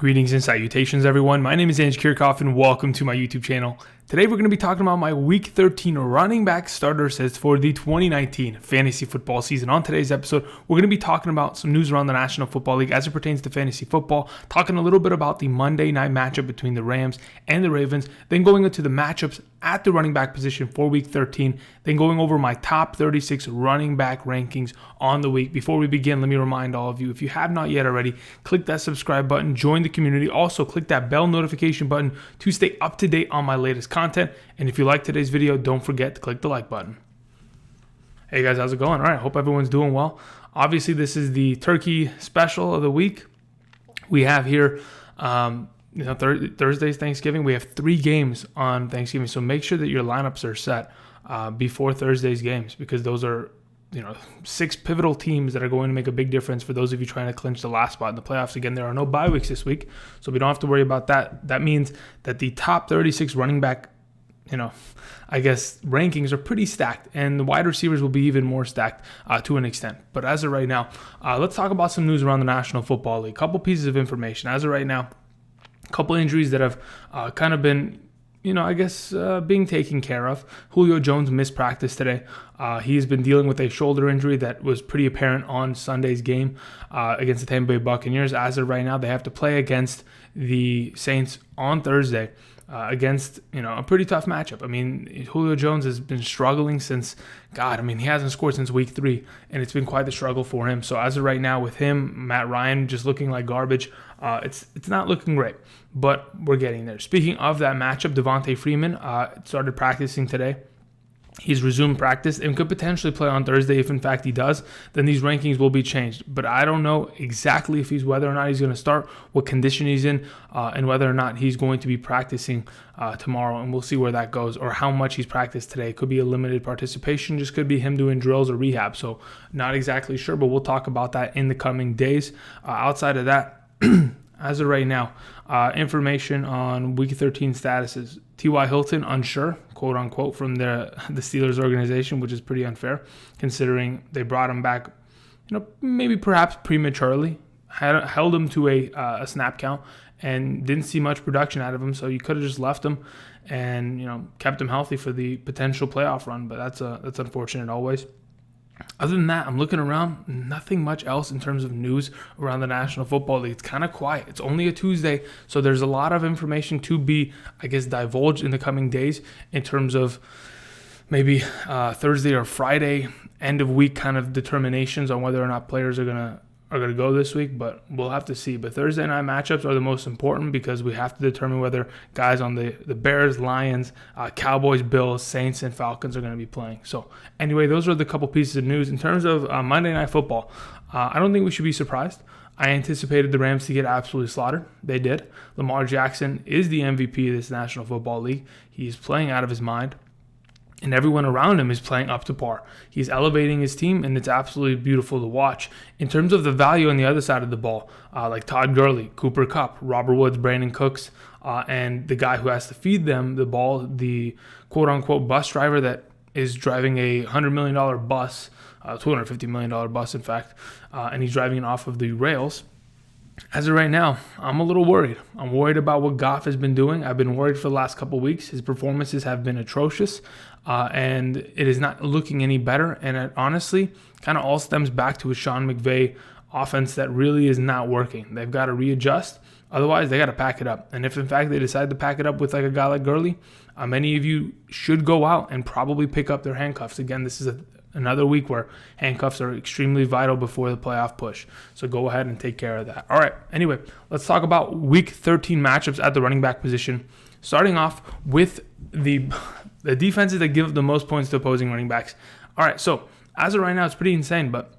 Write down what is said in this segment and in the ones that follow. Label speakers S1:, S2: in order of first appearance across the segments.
S1: Greetings and salutations, everyone. My name is Ange Kirchhoff, and welcome to my YouTube channel. Today, we're going to be talking about my Week 13 running back starter sets for the 2019 fantasy football season. On today's episode, we're going to be talking about some news around the National Football League as it pertains to fantasy football, talking a little bit about the Monday night matchup between the Rams and the Ravens, then going into the matchups at the running back position for Week 13, then going over my top 36 running back rankings on the week. Before we begin, let me remind all of you, if you have not yet already, click that subscribe button, join the community. Also, click that bell notification button to stay up to date on my latest content. And if you like today's video, don't forget to click the like button. Hey guys, how's it going? All right, hope everyone's doing well. Obviously, this is the turkey special of the week. We have here Thursday's Thanksgiving. We have 3 games on Thanksgiving, so make sure that your lineups are set before Thursday's games, because those are 6 pivotal teams that are going to make a big difference for those of you trying to clinch the last spot in the playoffs. Again, there are no bye weeks this week, so we don't have to worry about that. That means that the top 36 running back, rankings are pretty stacked, and the wide receivers will be even more stacked to an extent. But as of right now, let's talk about some news around the National Football League. A couple pieces of information. As of right now, a couple injuries that have kind of been being taken care of. Julio Jones missed practice today. He's been dealing with a shoulder injury that was pretty apparent on Sunday's game against the Tampa Bay Buccaneers. As of right now, they have to play against the Saints on Thursday against a pretty tough matchup. I mean, Julio Jones has been struggling since, he hasn't scored since week 3, and it's been quite the struggle for him. So as of right now, with him, Matt Ryan just looking like garbage, it's not looking great, but we're getting there. Speaking of that matchup, Devontae Freeman started practicing today. He's resumed practice and could potentially play on Thursday. If in fact he does, then these rankings will be changed. But I don't know exactly if whether or not he's going to start, what condition he's in, and whether or not he's going to be practicing tomorrow. And we'll see where that goes, or how much he's practiced today. It could be a limited participation, just could be him doing drills or rehab. So not exactly sure, but we'll talk about that in the coming days. Outside of that, as of right now, information on Week 13 statuses. T.Y. Hilton, unsure, quote unquote, from the Steelers organization, which is pretty unfair considering they brought him back, maybe perhaps prematurely, held him to a snap count and didn't see much production out of him. So you could have just left him and, kept him healthy for the potential playoff run. But that's unfortunate always. Other than that, I'm looking around, nothing much else in terms of news around the National Football League. It's kind of quiet. It's only a Tuesday, so there's a lot of information to be, divulged in the coming days in terms of maybe Thursday or Friday, end of week kind of determinations on whether or not players are gonna go this week, but we'll have to see. But Thursday night matchups are the most important because we have to determine whether guys on the Bears, Lions, Cowboys, Bills, Saints, and Falcons are going to be playing. So anyway, those are the couple pieces of news. In terms of Monday Night Football, I don't think we should be surprised. I anticipated the Rams to get absolutely slaughtered. They did. Lamar Jackson is the MVP of this National Football League. He's playing out of his mind, and everyone around him is playing up to par. He's elevating his team, and it's absolutely beautiful to watch. In terms of the value on the other side of the ball, like Todd Gurley, Cooper Kupp, Robert Woods, Brandon Cooks, and the guy who has to feed them the ball, the quote-unquote bus driver that is driving a $100 million bus, $250 million bus, in fact, and he's driving it off of the rails. As of right now, I'm a little worried. I'm worried about what Goff has been doing. I've been worried for the last couple of weeks. His performances have been atrocious, and it is not looking any better. And it honestly kind of all stems back to a Sean McVay offense that really is not working. They've got to readjust. Otherwise, they got to pack it up. And if, in fact, they decide to pack it up with like a guy like Gurley, many of you should go out and probably pick up their handcuffs. Again, this is another week where handcuffs are extremely vital before the playoff push. So go ahead and take care of that. All right. Anyway, let's talk about Week 13 matchups at the running back position. Starting off with the defenses that give the most points to opposing running backs. All right. So as of right now, it's pretty insane, but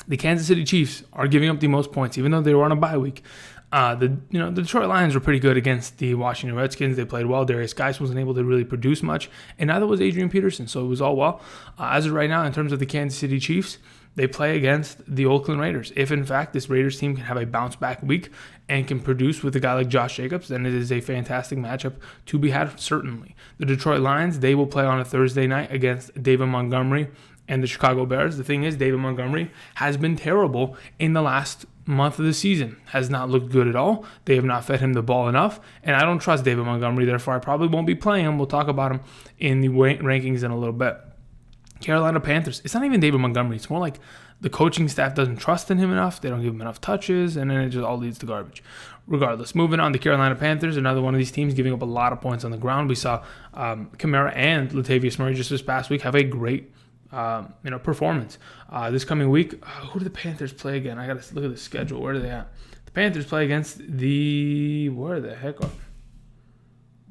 S1: the Kansas City Chiefs are giving up the most points, even though they were on a bye week. The Detroit Lions were pretty good against the Washington Redskins. They played well. Derrius Guice wasn't able to really produce much, and neither was Adrian Peterson, so it was all well. As of right now, in terms of the Kansas City Chiefs, they play against the Oakland Raiders. If, in fact, this Raiders team can have a bounce-back week and can produce with a guy like Josh Jacobs, then it is a fantastic matchup to be had, certainly. The Detroit Lions, they will play on a Thursday night against David Montgomery and the Chicago Bears. The thing is, David Montgomery has been terrible in the last month of the season has not looked good at all. They have not fed him the ball enough, and I don't trust David Montgomery. Therefore, I probably won't be playing him. We'll talk about him in the rankings in a little bit. Carolina Panthers. It's not even David Montgomery. It's more like the coaching staff doesn't trust in him enough. They don't give him enough touches, and then it just all leads to garbage. Regardless, moving on to Carolina Panthers, another one of these teams giving up a lot of points on the ground. We saw Kamara and Latavius Murray just this past week have a great performance. This coming week, who do the Panthers play again? I got to look at the schedule. Where are they at? The Panthers play against where the heck are?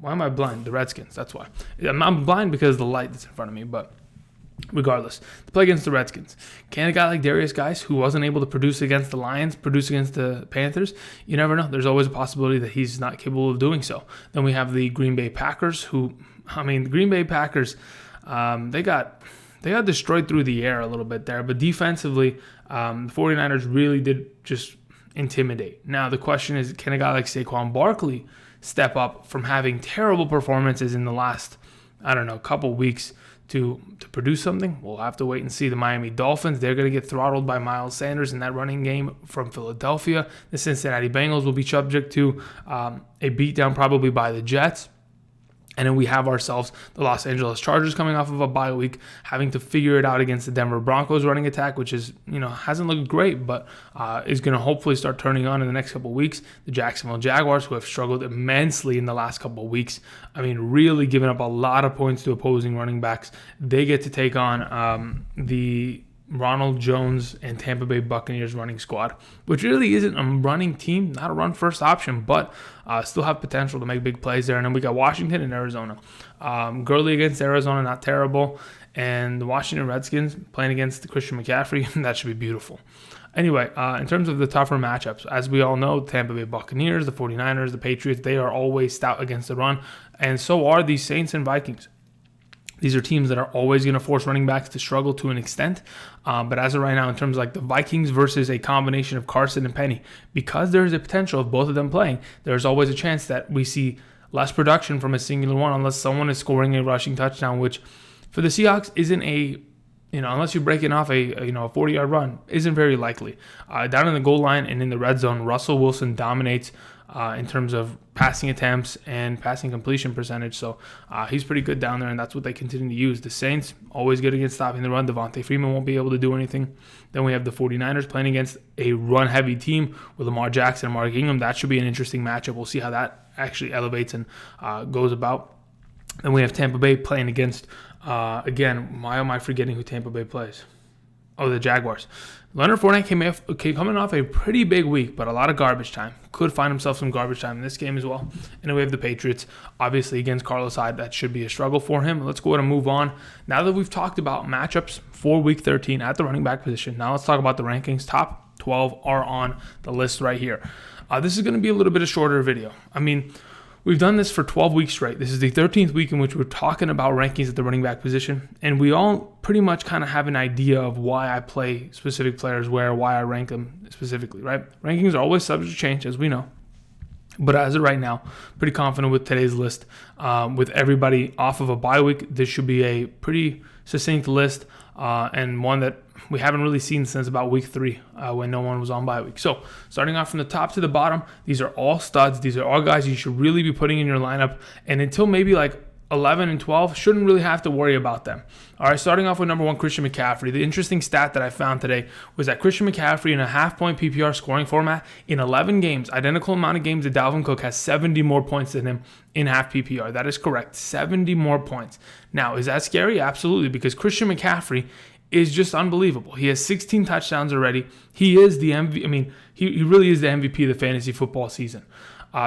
S1: Why am I blind? The Redskins. That's why. I'm blind because of the light that's in front of me, but regardless, to play against the Redskins. Can a guy like Derrius Guice, who wasn't able to produce against the Lions, produce against the Panthers? You never know. There's always a possibility that he's not capable of doing so. Then we have the Green Bay Packers, the Green Bay Packers, they got destroyed through the air a little bit there, but defensively, the 49ers really did just intimidate. Now, the question is, can a guy like Saquon Barkley step up from having terrible performances in the last, couple weeks to produce something? We'll have to wait and see. The Miami Dolphins, they're going to get throttled by Miles Sanders in that running game from Philadelphia. The Cincinnati Bengals will be subject to a beatdown probably by the Jets. And then we have ourselves the Los Angeles Chargers coming off of a bye week, having to figure it out against the Denver Broncos running attack, which is, hasn't looked great, but is going to hopefully start turning on in the next couple of weeks. The Jacksonville Jaguars, who have struggled immensely in the last couple of weeks, really giving up a lot of points to opposing running backs. They get to take on the Ronald Jones and Tampa Bay Buccaneers running squad, which really isn't a running team, not a run-first option, but still have potential to make big plays there. And then we got Washington and Arizona. Gurley against Arizona, not terrible. And the Washington Redskins playing against Christian McCaffrey, that should be beautiful. Anyway, in terms of the tougher matchups, as we all know, Tampa Bay Buccaneers, the 49ers, the Patriots, they are always stout against the run, and so are the Saints and Vikings. These are teams that are always going to force running backs to struggle to an extent. But as of right now, in terms of like the Vikings versus a combination of Carson and Penny, because there is a potential of both of them playing, there's always a chance that we see less production from a singular one unless someone is scoring a rushing touchdown, which for the Seahawks isn't unless you're breaking off a 40-yard run, isn't very likely. Down in the goal line and in the red zone, Russell Wilson dominates in terms of passing attempts and passing completion percentage. So he's pretty good down there, and that's what they continue to use. The Saints, always good against stopping the run. Devontae Freeman won't be able to do anything. Then we have the 49ers playing against a run-heavy team with Lamar Jackson and Mark Ingram. That should be an interesting matchup. We'll see how that actually elevates and goes about. Then we have Tampa Bay playing against, again, why am I forgetting who Tampa Bay plays? Oh, the Jaguars. Leonard Fournette coming off a pretty big week, but a lot of garbage time. Could find himself some garbage time in this game as well. And then we have the Patriots, obviously against Carlos Hyde. That should be a struggle for him. Let's go ahead and move on. Now that we've talked about matchups for Week 13 at the running back position, now let's talk about the rankings. Top 12 are on the list right here. This is going to be a little bit of shorter video. We've done this for 12 weeks straight. This is the 13th week in which we're talking about rankings at the running back position. And we all pretty much kind of have an idea of why I play specific players where, why I rank them specifically, right? Rankings are always subject to change, as we know. But as of right now, pretty confident with today's list. With everybody off of a bye week, this should be a pretty succinct list and one that we haven't really seen since about week 3 when no one was on bye week. So starting off from the top to the bottom, these are all studs. These are all guys you should really be putting in your lineup. And until maybe like 11 and 12, shouldn't really have to worry about them. All right, starting off with number 1, Christian McCaffrey. The interesting stat that I found today was that Christian McCaffrey in a half-point PPR scoring format in 11 games, identical amount of games that Dalvin Cook has 70 more points than him in half PPR. That is correct, 70 more points. Now, is that scary? Absolutely, because Christian McCaffrey is just unbelievable. He has 16 touchdowns already. He is the MVP. He really is the MVP of the fantasy football season.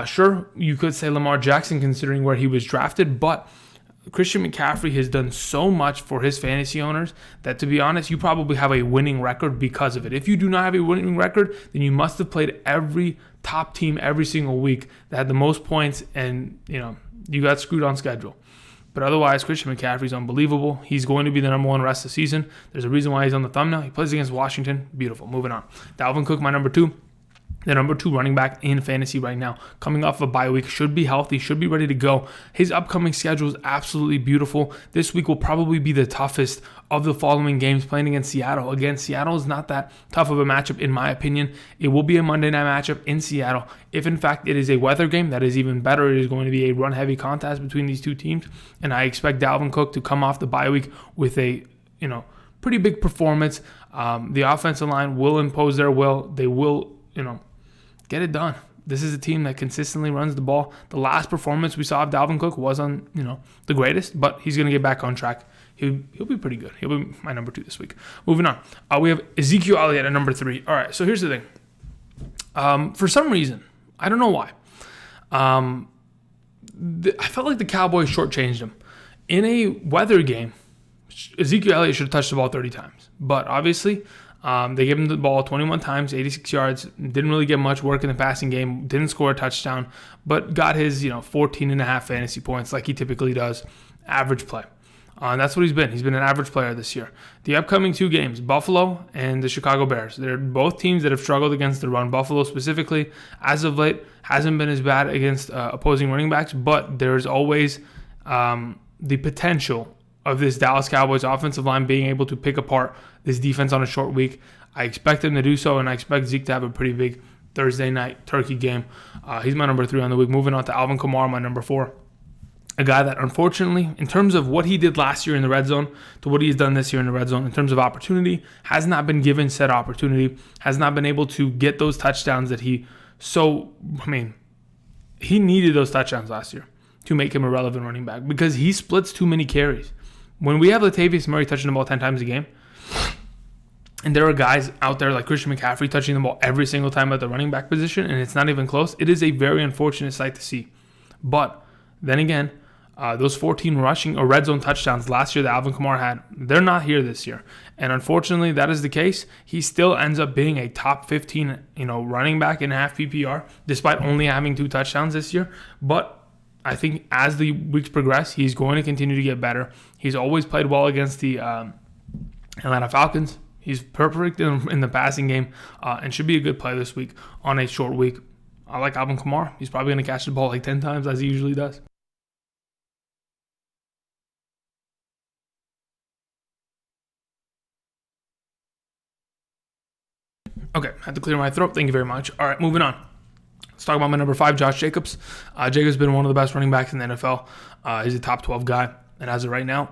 S1: Sure, you could say Lamar Jackson considering where he was drafted, but Christian McCaffrey has done so much for his fantasy owners that, to be honest, you probably have a winning record because of it. If you do not have a winning record, then you must have played every top team every single week that had the most points, and you got screwed on schedule. But otherwise, Christian McCaffrey is unbelievable. He's going to be the number 1 rest of the season. There's a reason why he's on the thumbnail. He plays against Washington. Beautiful. Moving on. Dalvin Cook, my number 2. the number 2 running back in fantasy right now, coming off a bye week, should be healthy, should be ready to go. His upcoming schedule is absolutely beautiful. This week will probably be the toughest of the following games, playing against Seattle. Again, Seattle is not that tough of a matchup in my opinion. It will be a Monday night matchup in Seattle. If in fact it is a weather game, that is even better. It is going to be a run-heavy contest between these two teams, and I expect Dalvin Cook to come off the bye week with a pretty big performance. The offensive line will impose their will. They will get it done. This is a team that consistently runs the ball. The last performance we saw of Dalvin Cook wasn't, the greatest, but he's going to get back on track. He'll be pretty good. He'll be my number 2 this week. Moving on. We have Ezekiel Elliott at number 3. All right, so here's the thing. For some reason, I don't know why, I felt like the Cowboys shortchanged him. In a weather game, Ezekiel Elliott should have touched the ball 30 times. But obviously, they gave him the ball 21 times, 86 yards, didn't really get much work in the passing game, didn't score a touchdown, but got his 14.5 fantasy points like he typically does, average play. And that's what he's been. He's been an average player this year. The upcoming 2 games, Buffalo and the Chicago Bears. They're both teams that have struggled against the run. Buffalo specifically, as of late, hasn't been as bad against opposing running backs, but there's always the potential of this Dallas Cowboys offensive line being able to pick apart this defense on a short week. I expect them to do so, and I expect Zeke to have a pretty big Thursday night turkey game. He's my number 3 on the week. Moving on to Alvin Kamara, my number 4. A guy that, unfortunately, in terms of what he did last year in the red zone to what he's done this year in the red zone, in terms of opportunity, has not been given said opportunity, has not been able to get those touchdowns that he needed those touchdowns last year to make him a relevant running back because he splits too many carries. When we have Latavius Murray touching the ball 10 times a game, and there are guys out there like Christian McCaffrey touching the ball every single time at the running back position, and it's not even close, it is a very unfortunate sight to see. But then again, those 14 rushing or red zone touchdowns last year that Alvin Kamara had, they're not here this year. And unfortunately, that is the case. He still ends up being a top 15, running back in half PPR, despite only having 2 touchdowns this year. But I think as the weeks progress, he's going to continue to get better. He's always played well against the Atlanta Falcons. He's perfect in the passing game and should be a good play this week on a short week. I like Alvin Kamara. He's probably going to catch the ball like 10 times as he usually does. Okay, had to clear my throat. Thank you very much. All right, moving on. Let's talk about my number 5, Josh Jacobs. Jacobs has been one of the best running backs in the NFL. He's a top 12 guy. And as of right now,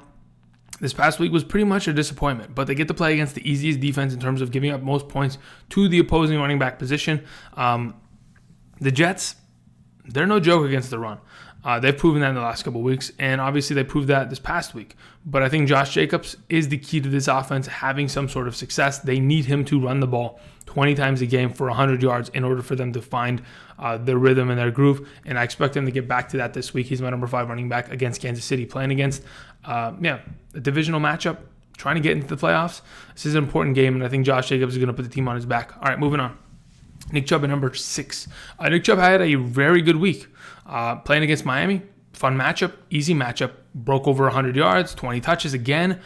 S1: this past week was pretty much a disappointment. But they get to play against the easiest defense in terms of giving up most points to the opposing running back position. The Jets, they're no joke against the run. They've proven that in the last couple of weeks, and obviously they proved that this past week. But I think Josh Jacobs is the key to this offense having some sort of success. They need him to run the ball 20 times a game for 100 yards in order for them to find their rhythm and their groove, and I expect him to get back to that this week. He's my number 5 running back against Kansas City, playing against a divisional matchup, trying to get into the playoffs. This is an important game, and I think Josh Jacobs is going to put the team on his back. All right, moving on. Nick Chubb at number 6. Nick Chubb had a very good week. Playing against Miami, fun matchup, easy matchup. Broke over 100 yards, 20 touches again.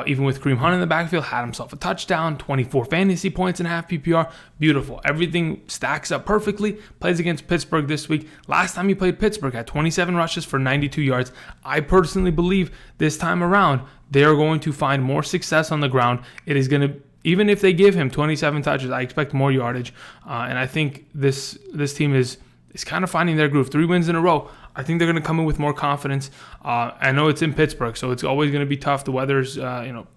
S1: Even with Kareem Hunt in the backfield, had himself a touchdown, 24 fantasy points in half PPR. Beautiful. Everything stacks up perfectly. Plays against Pittsburgh this week. Last time he played Pittsburgh, had 27 rushes for 92 yards. I personally believe this time around, they are going to find more success on the ground. It is going to, even if they give him 27 touches, I expect more yardage. And I think this team is kind of finding their groove. 3 wins in a row. I think they're going to come in with more confidence. I know it's in Pittsburgh, so it's always going to be tough. The weather's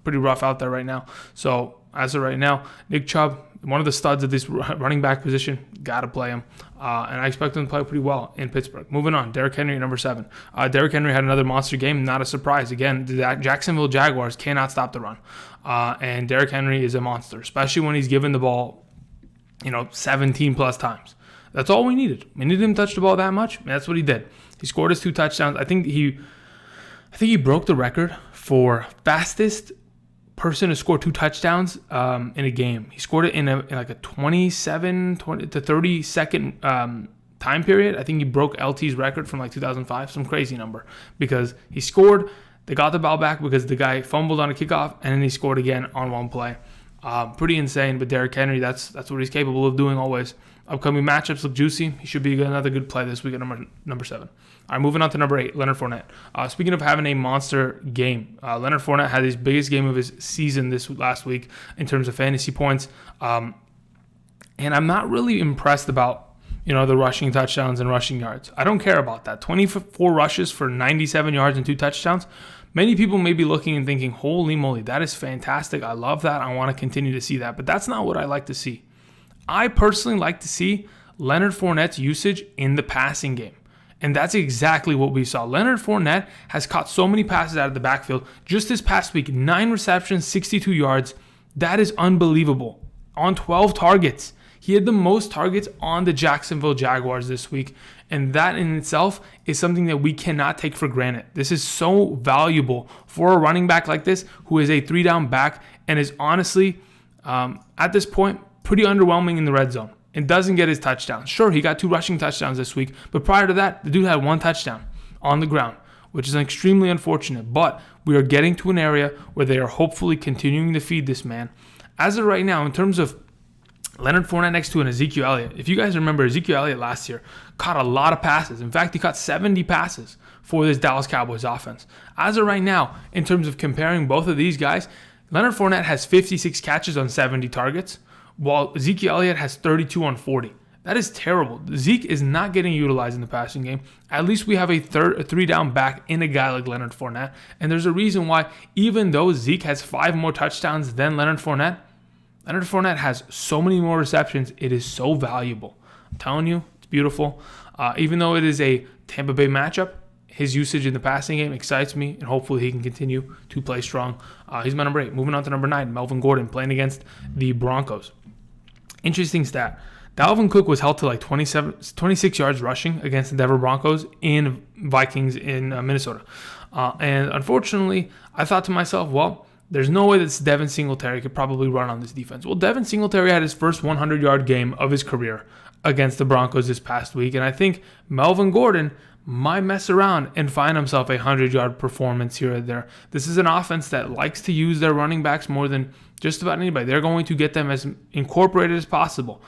S1: pretty rough out there right now. So as of right now, Nick Chubb, one of the studs of this running back position, got to play him. And I expect him to play pretty well in Pittsburgh. Moving on, Derrick Henry, number 7. Derrick Henry had another monster game. Not a surprise. Again, the Jacksonville Jaguars cannot stop the run. And Derrick Henry is a monster, especially when he's given the ball 17 plus times. That's all we needed. We needed him to touch the ball that much, and that's what he did. He scored his 2 touchdowns. I think he broke the record for fastest person to score 2 touchdowns in a game. He scored it in like a 20 to 30 second time period. I think he broke LT's record from like 2005, some crazy number, because he scored. They got the ball back because the guy fumbled on a kickoff, and then he scored again on one play. Pretty insane, but Derrick Henry, that's what he's capable of doing always. Upcoming matchups look juicy. He should be another good play this week at number 7. All right, moving on to number 8, Leonard Fournette. Speaking of having a monster game, Leonard Fournette had his biggest game of his season this last week in terms of fantasy points. And I'm not really impressed about, the rushing touchdowns and rushing yards. I don't care about that. 24 rushes for 97 yards and 2 touchdowns. Many people may be looking and thinking, holy moly, that is fantastic. I love that. I want to continue to see that. But that's not what I like to see. I personally like to see Leonard Fournette's usage in the passing game. And that's exactly what we saw. Leonard Fournette has caught so many passes out of the backfield. Just this past week, 9 receptions, 62 yards. That is unbelievable. On 12 targets. He had the most targets on the Jacksonville Jaguars this week. And that in itself is something that we cannot take for granted. This is so valuable for a running back like this, who is a 3-down back and is honestly, at this point, pretty underwhelming in the red zone and doesn't get his touchdown. Sure, he got 2 rushing touchdowns this week, but prior to that, the dude had 1 touchdown on the ground, which is extremely unfortunate. But we are getting to an area where they are hopefully continuing to feed this man. As of right now, in terms of Leonard Fournette next to an Ezekiel Elliott. If you guys remember, Ezekiel Elliott last year caught a lot of passes. In fact, he caught 70 passes for this Dallas Cowboys offense. As of right now, in terms of comparing both of these guys, Leonard Fournette has 56 catches on 70 targets, while Ezekiel Elliott has 32 on 40. That is terrible. Zeke is not getting utilized in the passing game. At least we have a 3-down back in a guy like Leonard Fournette. And there's a reason why, even though Zeke has 5 more touchdowns than Leonard Fournette has so many more receptions. It is so valuable. I'm telling you, it's beautiful. Even though it is a Tampa Bay matchup, his usage in the passing game excites me, and hopefully he can continue to play strong. He's my number 8. Moving on to number 9, Melvin Gordon, playing against the Broncos. Interesting stat. Dalvin Cook was held to like 26 yards rushing against the Denver Broncos in Vikings in Minnesota. And unfortunately, I thought to myself, well, there's no way that Devin Singletary could probably run on this defense. Well, Devin Singletary had his first 100-yard game of his career against the Broncos this past week, and I think Melvin Gordon might mess around and find himself a 100-yard performance here or there. This is an offense that likes to use their running backs more than just about anybody. They're going to get them as incorporated as possible,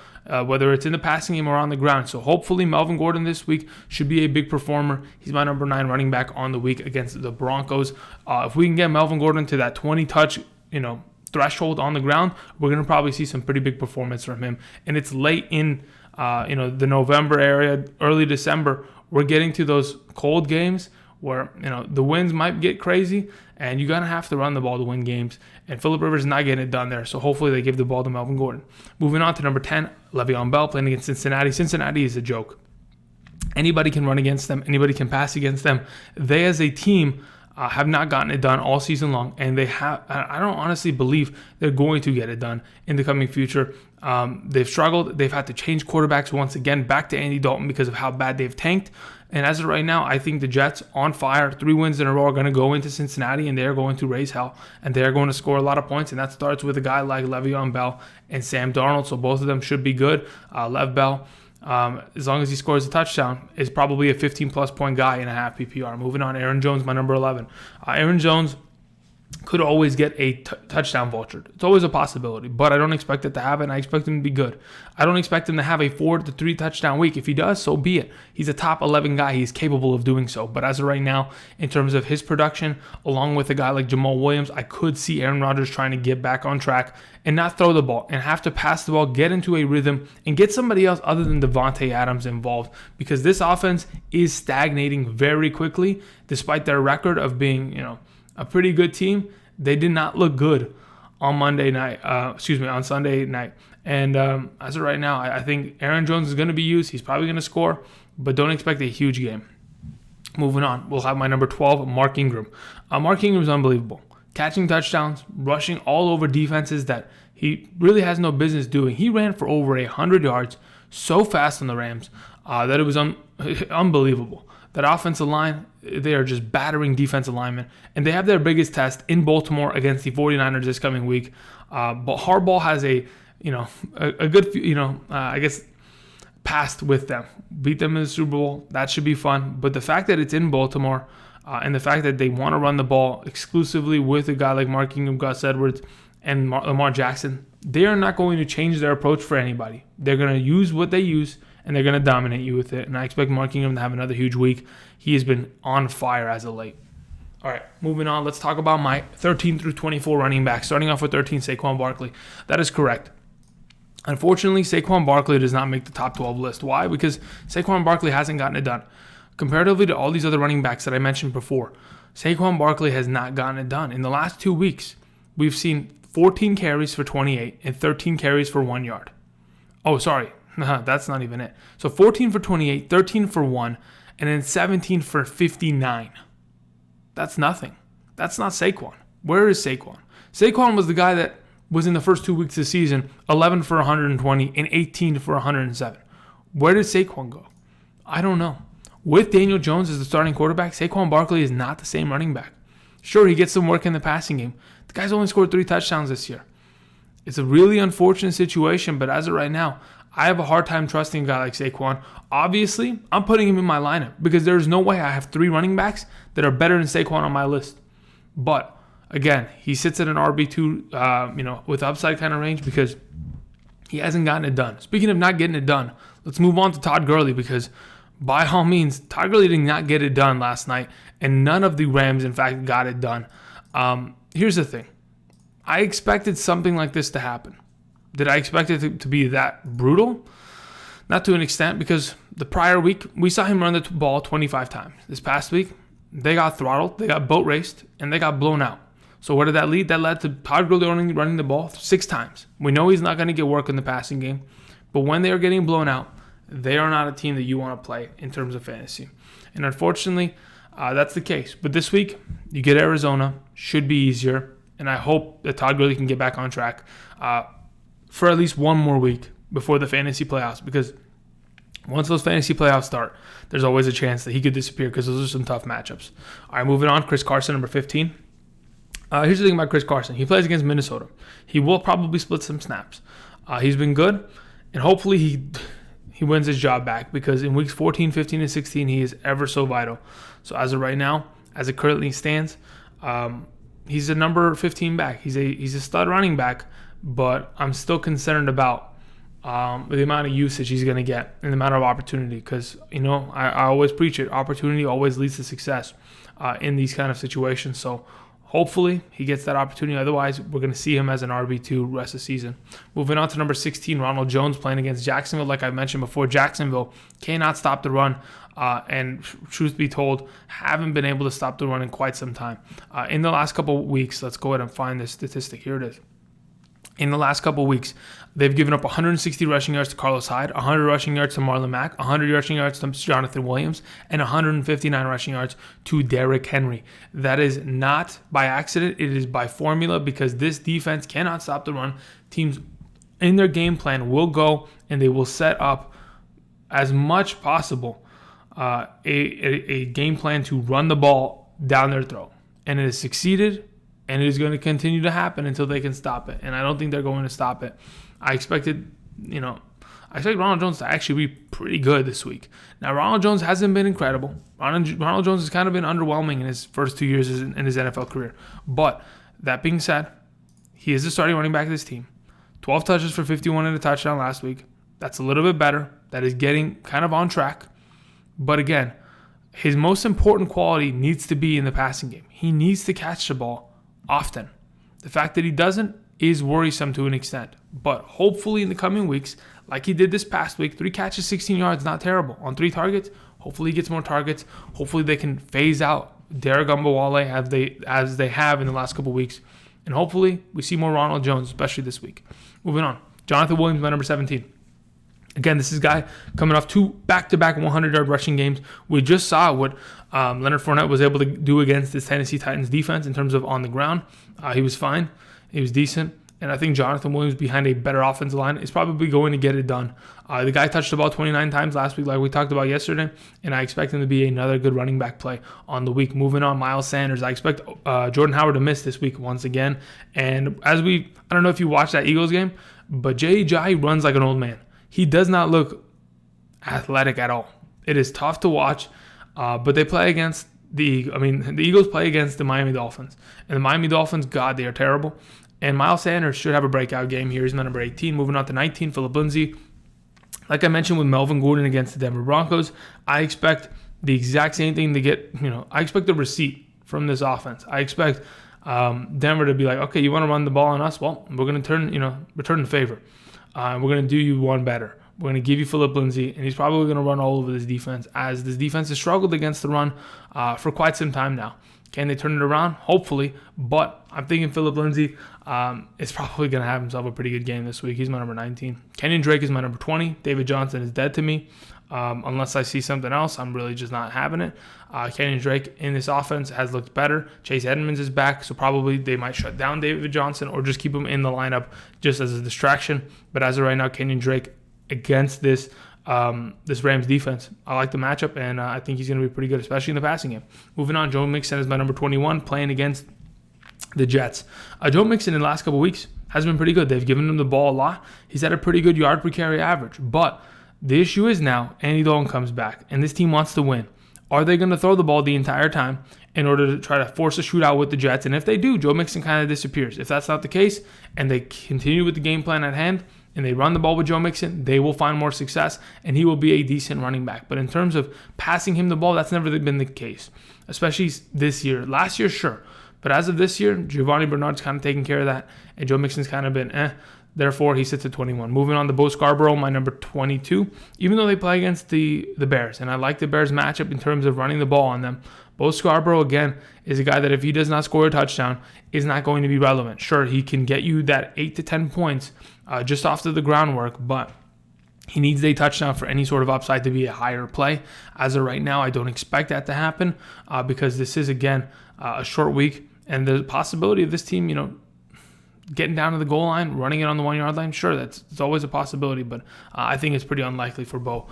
S1: whether it's in the passing game or on the ground. So hopefully Melvin Gordon this week should be a big performer. He's my number 9 running back on the week against the Broncos. If we can get Melvin Gordon to that 20-touch, threshold on the ground, we're going to probably see some pretty big performance from him. And it's late in, the November area, early December. We're getting to those cold games where, the winds might get crazy, and you're going to have to run the ball to win games. And Phillip Rivers is not getting it done there, so hopefully they give the ball to Melvin Gordon. Moving on to number 10, Le'Veon Bell, playing against Cincinnati. Cincinnati is a joke. Anybody can run against them. Anybody can pass against them. They, as a team, have not gotten it done all season long, and I don't honestly believe they're going to get it done in the coming future. They've struggled. They've had to change quarterbacks once again back to Andy Dalton because of how bad they've tanked. And as of right now, I think the Jets, on fire, 3 wins in a row, are going to go into Cincinnati, and they're going to raise hell, and they're going to score a lot of points, and that starts with a guy like Le'Veon Bell and Sam Darnold, so both of them should be good. Lev Bell, as long as he scores a touchdown, is probably a 15-plus point guy in a half PPR. Moving on, Aaron Jones, my number 11. Aaron Jones could always get a touchdown vultured. It's always a possibility, but I don't expect it to happen. I expect him to be good. I don't expect him to have a 4 to 3 touchdown week. If he does, so be it. He's a top 11 guy. He's capable of doing so. But as of right now, in terms of his production, along with a guy like Jamaal Williams, I could see Aaron Rodgers trying to get back on track and not throw the ball and have to pass the ball, get into a rhythm, and get somebody else other than Devontae Adams involved, because this offense is stagnating very quickly, despite their record of being, a pretty good team. They did not look good on Sunday night. And as of right now, I think Aaron Jones is going to be used. He's probably going to score, but don't expect a huge game. Moving on, we'll have my number 12, Mark Ingram. Mark Ingram is unbelievable. Catching touchdowns, rushing all over defenses that he really has no business doing. He ran for over 100 yards so fast on the Rams that it was unbelievable. That offensive line, they are just battering defensive linemen. And they have their biggest test in Baltimore against the 49ers this coming week. But Harbaugh has a good, past with them. Beat them in the Super Bowl. That should be fun. But the fact that it's in Baltimore and the fact that they want to run the ball exclusively with a guy like Mark Ingram, Gus Edwards, and Lamar Jackson, they are not going to change their approach for anybody. They're going to use what they use, and they're going to dominate you with it. And I expect Mark Ingram to have another huge week. He has been on fire as of late. All right, moving on. Let's talk about my 13 through 24 running backs. Starting off with 13, Saquon Barkley. That is correct. Unfortunately, Saquon Barkley does not make the top 12 list. Why? Because Saquon Barkley hasn't gotten it done. Comparatively to all these other running backs that I mentioned before, Saquon Barkley has not gotten it done. In the last 2 weeks, we've seen 14 carries for 28 and 13 carries for 1 yard. Oh, sorry. That's not even it. So 14 for 28, 13 for 1, and then 17 for 59. That's nothing. That's not Saquon. Where is Saquon? Saquon was the guy that was in the first 2 weeks of the season, 11 for 120 and 18 for 107. Where did Saquon go? I don't know. With Daniel Jones as the starting quarterback, Saquon Barkley is not the same running back. Sure, he gets some work in the passing game. The guy's only scored 3 touchdowns this year. It's a really unfortunate situation, but as of right now, I have a hard time trusting a guy like Saquon. Obviously, I'm putting him in my lineup because there's no way I have 3 running backs that are better than Saquon on my list. But again, he sits at an RB2, with upside kind of range because he hasn't gotten it done. Speaking of not getting it done, let's move on to Todd Gurley because by all means, Todd Gurley did not get it done last night, and none of the Rams, in fact, got it done. Here's the thing. I expected something like this to happen. Did I expect it to be that brutal? Not to an extent, because the prior week, we saw him run the ball 25 times. This past week, they got throttled, they got boat raced, and they got blown out. So where did that lead? That led to Todd Gurley only running the ball 6 times. We know he's not going to get work in the passing game, but when they are getting blown out, they are not a team that you want to play in terms of fantasy. And unfortunately, that's the case. But this week, you get Arizona, should be easier, and I hope that Todd Gurley can get back on track for at least one more week before the fantasy playoffs, because once those fantasy playoffs start, there's always a chance that he could disappear because those are some tough matchups. All right, moving on, Chris Carson, number 15. Here's the thing about Chris Carson. He plays against Minnesota. He will probably split some snaps. He's been good, and hopefully he wins his job back because in weeks 14, 15, and 16, he is ever so vital. So as of right now, as it currently stands, he's a number 15 back. He's a stud running back, but I'm still concerned about the amount of usage he's going to get and the amount of opportunity because, I always preach it. Opportunity always leads to success in these kind of situations. So hopefully he gets that opportunity. Otherwise, we're going to see him as an RB2 rest of the season. Moving on to number 16, Ronald Jones playing against Jacksonville. Like I mentioned before, Jacksonville cannot stop the run. And truth be told, haven't been able to stop the run in quite some time. In the last couple of weeks, let's go ahead and find this statistic. Here it is. In the last couple of weeks, they've given up 160 rushing yards to Carlos Hyde, 100 rushing yards to Marlon Mack, 100 rushing yards to Jonathan Williams, and 159 rushing yards to Derrick Henry. That is not by accident. It is by formula because this defense cannot stop the run. Teams in their game plan will go and they will set up as much possible a game plan to run the ball down their throat. And it has succeeded. And it is going to continue to happen until they can stop it. And I don't think they're going to stop it. I expect Ronald Jones to actually be pretty good this week. Now, Ronald Jones hasn't been incredible. Ronald Jones has kind of been underwhelming in his first 2 years in his NFL career. But that being said, he is the starting running back of this team. 12 touches for 51 and a touchdown last week. That's a little bit better. That is getting kind of on track. But again, his most important quality needs to be in the passing game. He needs to catch the ball often. The fact that he doesn't is worrisome to an extent. But hopefully in the coming weeks, like he did this past week, 3 catches, 16 yards, not terrible. On 3 targets, hopefully he gets more targets. Hopefully they can phase out Derek Gumbawale as they have in the last couple weeks. And hopefully we see more Ronald Jones, especially this week. Moving on. Jonathan Williams, my number 17. Again, this is a guy coming off 2 back-to-back 100-yard rushing games. We just saw what Leonard Fournette was able to do against this Tennessee Titans defense in terms of on the ground. He was fine. He was decent. And I think Jonathan Williams behind a better offensive line is probably going to get it done. The guy touched the ball 29 times last week like we talked about yesterday, and I expect him to be another good running back play on the week. Moving on, Miles Sanders. I expect Jordan Howard to miss this week once again. And I don't know if you watched that Eagles game, but Jai runs like an old man. He does not look athletic at all. It is tough to watch, but they play against the Eagles play against the Miami Dolphins. And the Miami Dolphins, God, they are terrible. And Miles Sanders should have a breakout game here. He's my number 18. Moving on to 19, Phillip Lindsay. Like I mentioned with Melvin Gordon against the Denver Broncos, I expect the exact same thing to get, I expect a receipt from this offense. I expect Denver to be like, okay, you want to run the ball on us? Well, we're going to return the favor. We're going to do you one better. We're going to give you Phillip Lindsay, and he's probably going to run all over this defense, as this defense has struggled against the run for quite some time now. Can they turn it around? Hopefully, but I'm thinking Phillip Lindsay is probably going to have himself a pretty good game this week. He's my number 19. Kenyan Drake is my number 20. David Johnson is dead to me. Unless I see something else, I'm really just not having it. Kenyan Drake in this offense has looked better. Chase Edmonds is back, so probably they might shut down David Johnson or just keep him in the lineup just as a distraction. But as of right now, Kenyan Drake against this Rams defense, I like the matchup, and I think he's going to be pretty good, especially in the passing game. Moving on, Joe Mixon is my number 21, playing against the Jets. Joe Mixon in the last couple of weeks has been pretty good. They've given him the ball a lot. He's had a pretty good yard per carry average, but the issue is now Andy Dalton comes back, and this team wants to win. Are they going to throw the ball the entire time in order to try to force a shootout with the Jets? And if they do, Joe Mixon kind of disappears. If that's not the case, and they continue with the game plan at hand, and they run the ball with Joe Mixon, they will find more success, and he will be a decent running back. But in terms of passing him the ball, that's never been the case, especially this year. Last year, sure. But as of this year, Giovanni Bernard's kind of taking care of that, and Joe Mixon's kind of been Therefore, he sits at 21. Moving on to Bo Scarborough, my number 22. Even though they play against the Bears, and I like the Bears matchup in terms of running the ball on them, Bo Scarborough, again, is a guy that if he does not score a touchdown, is not going to be relevant. Sure, he can get you that 8 to 10 points just off to the groundwork, but he needs a touchdown for any sort of upside to be a higher play. As of right now, I don't expect that to happen because this is, again, a short week, and the possibility of this team, getting down to the goal line, running it on the 1 yard line, sure, it's always a possibility, but I think it's pretty unlikely for Bo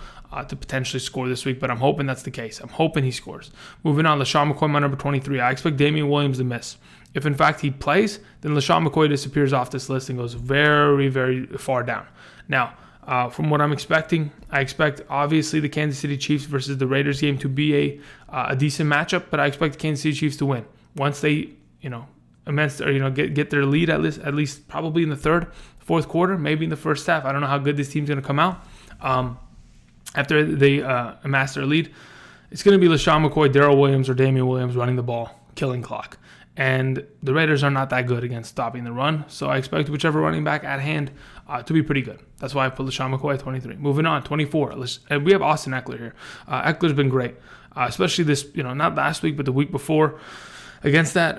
S1: to potentially score this week, but I'm hoping that's the case. I'm hoping he scores. Moving on, LeSean McCoy, my number 23. I expect Damian Williams to miss. If, in fact, he plays, then LeSean McCoy disappears off this list and goes very, very far down. Now, from what I'm expecting, I expect, obviously, the Kansas City Chiefs versus the Raiders game to be a decent matchup, but I expect the Kansas City Chiefs to win. Once they, get their lead at least probably in the fourth quarter, maybe in the first half. I don't know how good this team's going to come out. After they amass their lead, it's going to be LeSean McCoy, Darrell Williams, or Damian Williams running the ball, killing clock. And the Raiders are not that good against stopping the run, so I expect whichever running back at hand to be pretty good. That's why I put LeSean McCoy at 23. Moving on, 24. We have Austin Ekeler here. Ekeler's been great, especially this, not last week, but the week before. Against that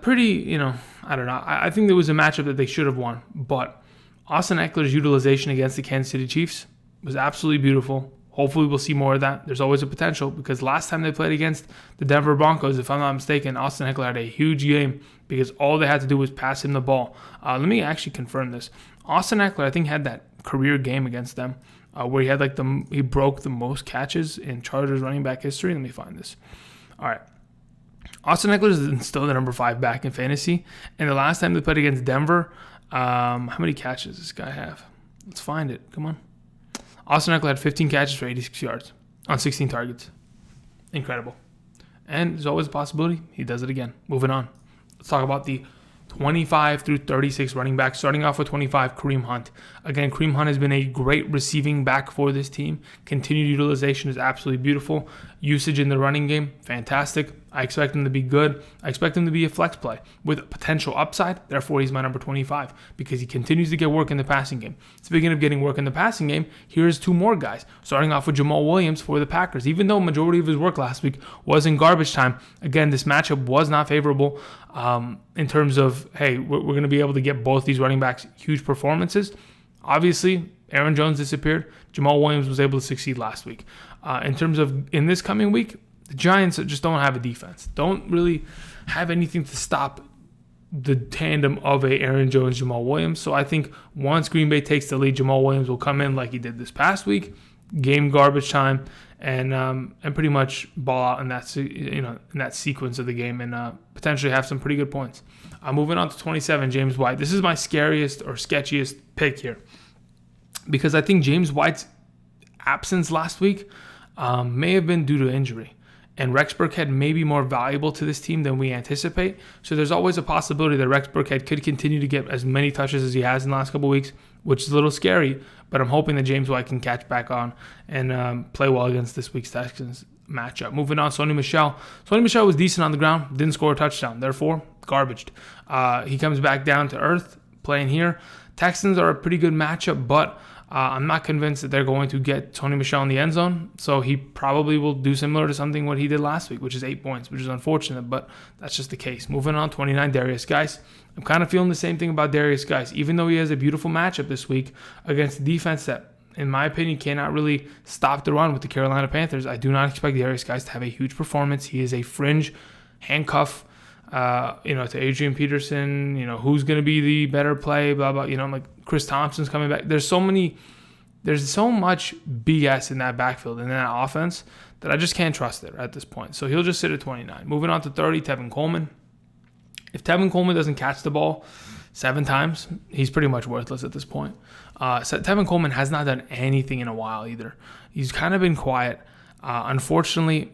S1: pretty, I don't know. I think there was a matchup that they should have won, but Austin Ekeler's utilization against the Kansas City Chiefs was absolutely beautiful. Hopefully we'll see more of that. There's always a potential because last time they played against the Denver Broncos, if I'm not mistaken, Austin Ekeler had a huge game because all they had to do was pass him the ball. Let me actually confirm this. Austin Ekeler, I think, had that career game against them where he had he broke the most catches in Chargers running back history. Let me find this. All right. Austin Ekeler is still the number 5 back in fantasy. And the last time they played against Denver, how many catches does this guy have? Let's find it. Come on. Austin Ekeler had 15 catches for 86 yards on 16 targets. Incredible. And there's always a possibility he does it again. Moving on. Let's talk about the 25 through 36 running backs. Starting off with 25, Kareem Hunt. Again, Kareem Hunt has been a great receiving back for this team. Continued utilization is absolutely beautiful. Usage in the running game, fantastic. I expect him to be good. I expect him to be a flex play with potential upside. Therefore, he's my number 25 because he continues to get work in the passing game. Speaking of getting work in the passing game, here's 2 more guys. Starting off with Jamaal Williams for the Packers. Even though majority of his work last week was in garbage time, again, this matchup was not favorable in terms of, hey, we're going to be able to get both these running backs huge performances. Obviously, Aaron Jones disappeared. Jamaal Williams was able to succeed last week. In terms of in this coming week, the Giants just don't have a defense. Don't really have anything to stop the tandem of a Aaron Jones, Jamaal Williams. So I think once Green Bay takes the lead, Jamaal Williams will come in like he did this past week, game garbage time, and pretty much ball out in that sequence of the game and potentially have some pretty good points. Moving on to 27, James White. This is my scariest or sketchiest pick here because I think James White's absence last week may have been due to injury. and Rex Burkhead may be more valuable to this team than we anticipate. So there's always a possibility that Rex Burkhead could continue to get as many touches as he has in the last couple of weeks, which is a little scary, but I'm hoping that James White can catch back on and play well against this week's Texans matchup. Moving on, Sony Michel. Sony Michel was decent on the ground, didn't score a touchdown, therefore garbaged. He comes back down to earth playing here. Texans are a pretty good matchup, but I'm not convinced that they're going to get Sony Michel in the end zone, so he probably will do similar to something what he did last week, which is 8 points, which is unfortunate, but that's just the case. Moving on, 29, Derrius Guice. I'm kind of feeling the same thing about Derrius Guice, even though he has a beautiful matchup this week against a defense that, in my opinion, cannot really stop the run with the Carolina Panthers. I do not expect Derrius Guice to have a huge performance. He is a fringe handcuff, to Adrian Peterson, who's going to be the better play, blah, blah, like Chris Thompson's coming back. There's so much BS in that backfield and in that offense that I just can't trust it at this point. So he'll just sit at 29. Moving on to 30, Tevin Coleman. If Tevin Coleman doesn't catch the ball 7 times, he's pretty much worthless at this point. So Tevin Coleman has not done anything in a while either. He's kind of been quiet. Unfortunately,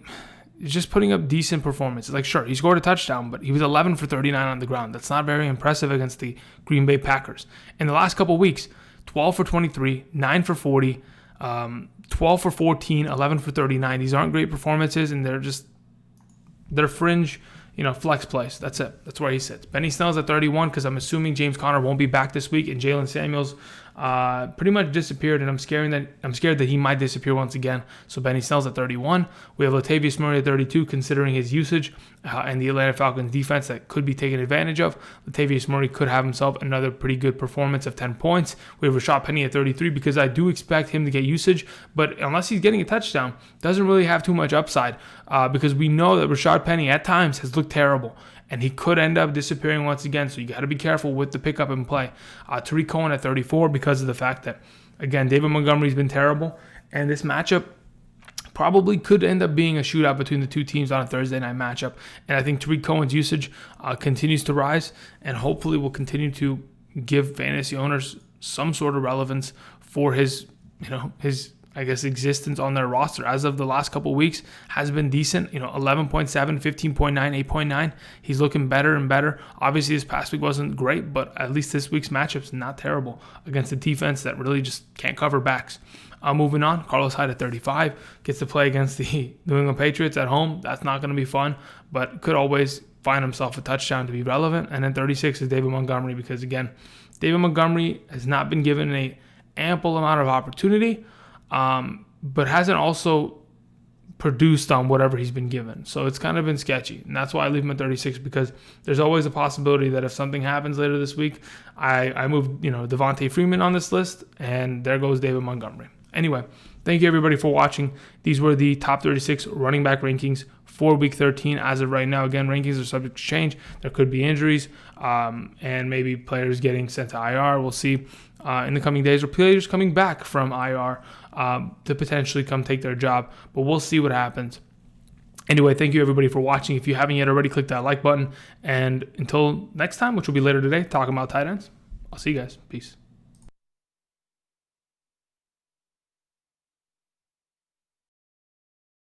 S1: he's just putting up decent performances. Like, sure, he scored a touchdown, but he was 11 for 39 on the ground. That's not very impressive against the Green Bay Packers. In the last couple of weeks, 12 for 23, 9 for 40, 12 for 14, 11 for 39. These aren't great performances, and they're fringe, flex plays. That's it. That's where he sits. Benny Snell's at 31 because I'm assuming James Conner won't be back this week, and Jalen Samuels pretty much disappeared, and I'm scared that he might disappear once again. So Benny Snell's at 31. We have Latavius Murray at 32, considering his usage and the Atlanta Falcons defense that could be taken advantage of. Latavius Murray could have himself another pretty good performance of 10 points. We have Rashaad Penny at 33 because I do expect him to get usage, but unless he's getting a touchdown, doesn't really have too much upside because we know that Rashaad Penny at times has looked terrible, and he could end up disappearing once again, so you got to be careful with the pickup and play. Tarik Cohen at 34 because of the fact that, again, David Montgomery's been terrible, and this matchup probably could end up being a shootout between the two teams on a Thursday night matchup. And I think Tarik Cohen's usage continues to rise, and hopefully will continue to give fantasy owners some sort of relevance for his existence on their roster. As of the last couple of weeks, has been decent. 11.7, 15.9, 8.9. He's looking better and better. Obviously, this past week wasn't great, but at least this week's matchup's not terrible against a defense that really just can't cover backs. Moving on, Carlos Hyde at 35 gets to play against the New England Patriots at home. That's not going to be fun, but could always find himself a touchdown to be relevant. And then 36 is David Montgomery because, again, David Montgomery has not been given an ample amount of opportunity, but hasn't also produced on whatever he's been given. So it's kind of been sketchy. And that's why I leave him at 36, because there's always a possibility that if something happens later this week, I move, Devontae Freeman on this list, and there goes David Montgomery. Anyway, thank you everybody for watching. These were the top 36 running back rankings for Week 13 as of right now. Again, rankings are subject to change. There could be injuries and maybe players getting sent to IR. We'll see in the coming days, or players coming back from IR to potentially come take their job. But we'll see what happens. Anyway, thank you everybody for watching. If you haven't yet already, click that like button. And until next time, which will be later today, talking about tight ends, I'll see you guys. Peace.